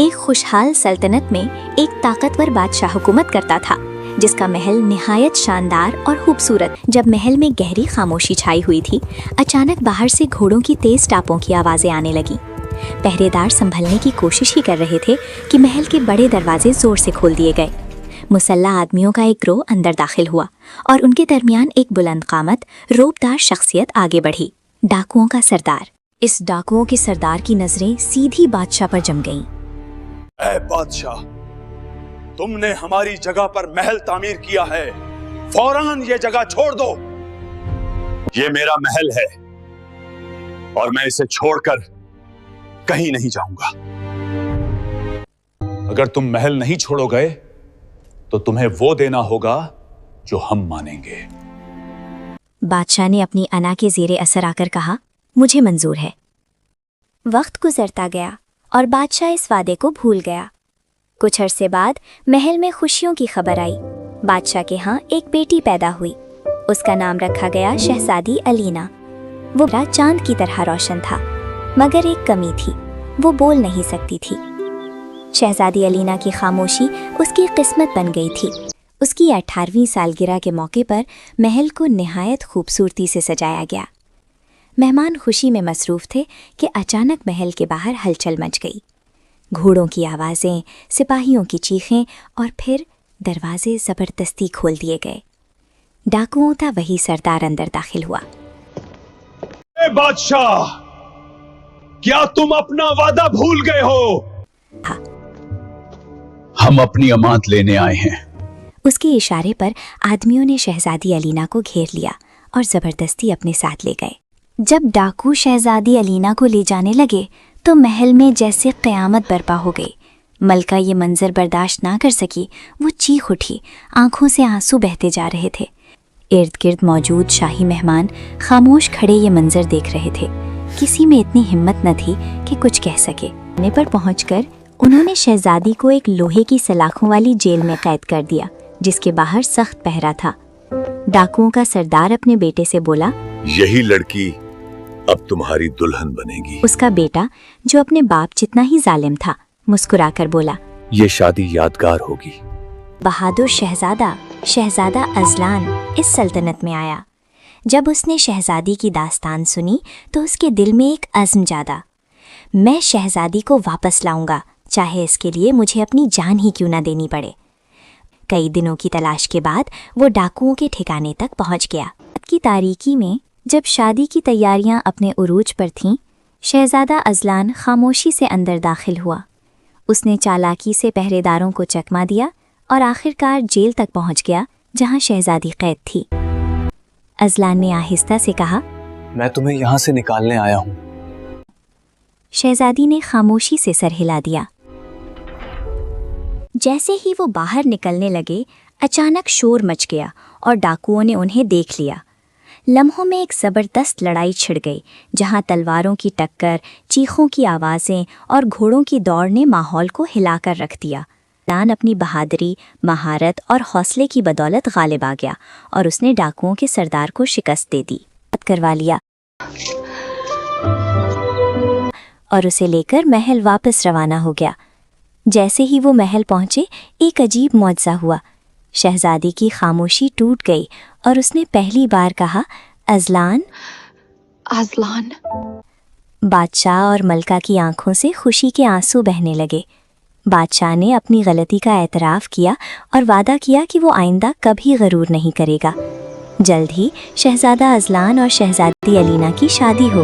ایک خوشحال سلطنت میں ایک طاقتور بادشاہ حکومت کرتا تھا جس کا محل نہایت شاندار اور خوبصورت۔ جب محل میں گہری خاموشی چھائی ہوئی تھی، اچانک باہر سے گھوڑوں کی تیز ٹاپوں کی آوازیں آنے لگیں۔ پہرے دار سنبھلنے کی کوشش ہی کر رہے تھے کہ محل کے بڑے دروازے زور سے کھول دیے گئے۔ مسلح آدمیوں کا ایک گروہ اندر داخل ہوا اور ان کے درمیان ایک بلند قامت روبدار شخصیت آگے بڑھی، ڈاکوؤں کا سردار۔ اس ڈاکوؤں کے سردار کی نظریں سیدھی بادشاہ پر جم گئیں۔ اے بادشاہ، تم نے ہماری جگہ پر محل تعمیر کیا ہے، فوراً یہ جگہ چھوڑ دو۔ یہ میرا محل ہے اور میں اسے چھوڑ کر کہیں نہیں جاؤں گا۔ اگر تم محل نہیں چھوڑو گے تو تمہیں وہ دینا ہوگا جو ہم مانیں گے۔ بادشاہ نے اپنی انا کے زیر اثر آ کر کہا، مجھے منظور ہے۔ وقت گزرتا گیا اور بادشاہ اس وعدے کو بھول گیا۔ کچھ عرصے بعد محل میں خوشیوں کی خبر آئی۔ بادشاہ کے ہاں ایک بیٹی پیدا ہوئی۔ اس کا نام رکھا گیا شہزادی الینا۔ وہ چاند کی طرح روشن تھا، مگر ایک کمی تھی، وہ بول نہیں سکتی تھی۔ شہزادی الینا کی خاموشی اس کی قسمت بن گئی تھی۔ اس کی 18ویں سالگرہ کے موقع پر محل کو نہایت خوبصورتی سے سجایا گیا۔ مہمان خوشی میں مصروف تھے کہ اچانک محل کے باہر ہلچل مچ گئی۔ گھوڑوں کی آوازیں، سپاہیوں کی چیخیں اور پھر دروازے زبردستی کھول دیے گئے۔ ڈاکوؤں کا وہی سردار اندر داخل ہوا۔ اے بادشاہ، کیا تم اپنا وعدہ بھول گئے ہو؟ ہم اپنی امانت لینے آئے ہیں۔ اس کے اشارے پر آدمیوں نے شہزادی الینا کو گھیر لیا اور زبردستی اپنے ساتھ لے گئے۔ جب ڈاکو شہزادی الینا کو لے جانے لگے تو محل میں جیسے قیامت برپا ہو گئی۔ ملکہ یہ منظر برداشت نہ کر سکی، وہ چیخ اٹھی، آنکھوں سے آنسو بہتے جا رہے تھے۔ ارد گرد موجود شاہی مہمان خاموش کھڑے یہ منظر دیکھ رہے تھے۔ کسی میں اتنی ہمت نہ تھی کہ کچھ کہہ سکے۔ نے پر پہنچ کر انہوں نے شہزادی کو ایک لوہے کی سلاخوں والی جیل میں قید کر دیا جس کے باہر سخت پہرا تھا۔ ڈاکوؤں کا سردار اپنے بیٹے سے بولا، یہی لڑکی اب تمہاری دلہن بنے گی۔ اس کا بیٹا جو اپنے باپ جتنا ہی ظالم تھا مسکرا کر بولا، یہ شادی یادگار ہوگی۔ بہادر شہزادہ ازلان اس سلطنت میں آیا۔ جب اس نے شہزادی کی داستان سنی تو اس کے دل میں ایک عزم جاگا، میں شہزادی کو واپس لاؤں گا، چاہے اس کے لیے مجھے اپنی جان ہی کیوں نہ دینی پڑے۔ کئی دنوں کی تلاش کے بعد وہ ڈاکوؤں کے ٹھکانے تک پہنچ گیا۔ رات کی تاریکی میں جب شادی کی تیاریاں اپنے عروج پر تھیں، شہزادہ ازلان خاموشی سے اندر داخل ہوا۔ اس نے چالاکی سے پہرے داروں کو چکما دیا اور آخرکار جیل تک پہنچ گیا جہاں شہزادی قید تھی۔ ازلان نے آہستہ سے کہا، میں تمہیں یہاں سے نکالنے آیا ہوں۔ شہزادی نے خاموشی سے سر ہلا دیا۔ جیسے ہی وہ باہر نکلنے لگے، اچانک شور مچ گیا اور ڈاکوؤں نے انہیں دیکھ لیا۔ لمحوں میں ایک زبردست لڑائی چھڑ گئی جہاں تلواروں کی ٹکر، چیخوں کی آوازیں اور گھوڑوں کی دوڑ نے ماحول کو ہلا کر رکھ دیا۔ ازلان اپنی بہادری، مہارت اور حوصلے کی بدولت غالب آ گیا اور اس نے ڈاکوؤں کے سردار کو شکست دے دی، کروا لیا اور اسے لے کر محل واپس روانہ ہو گیا۔ جیسے ہی وہ محل پہنچے، ایک عجیب معجزہ ہوا۔ شہزادی کی خاموشی ٹوٹ گئی اور اس نے پہلی بار کہا، ازلان۔ بادشاہ اور ملکہ کی آنکھوں سے خوشی کے آنسو بہنے لگے۔ بادشاہ نے اپنی غلطی کا اعتراف کیا اور وعدہ کیا کہ وہ آئندہ کبھی غرور نہیں کرے گا۔ جلد ہی شہزادہ ازلان اور شہزادی الینا کی شادی ہو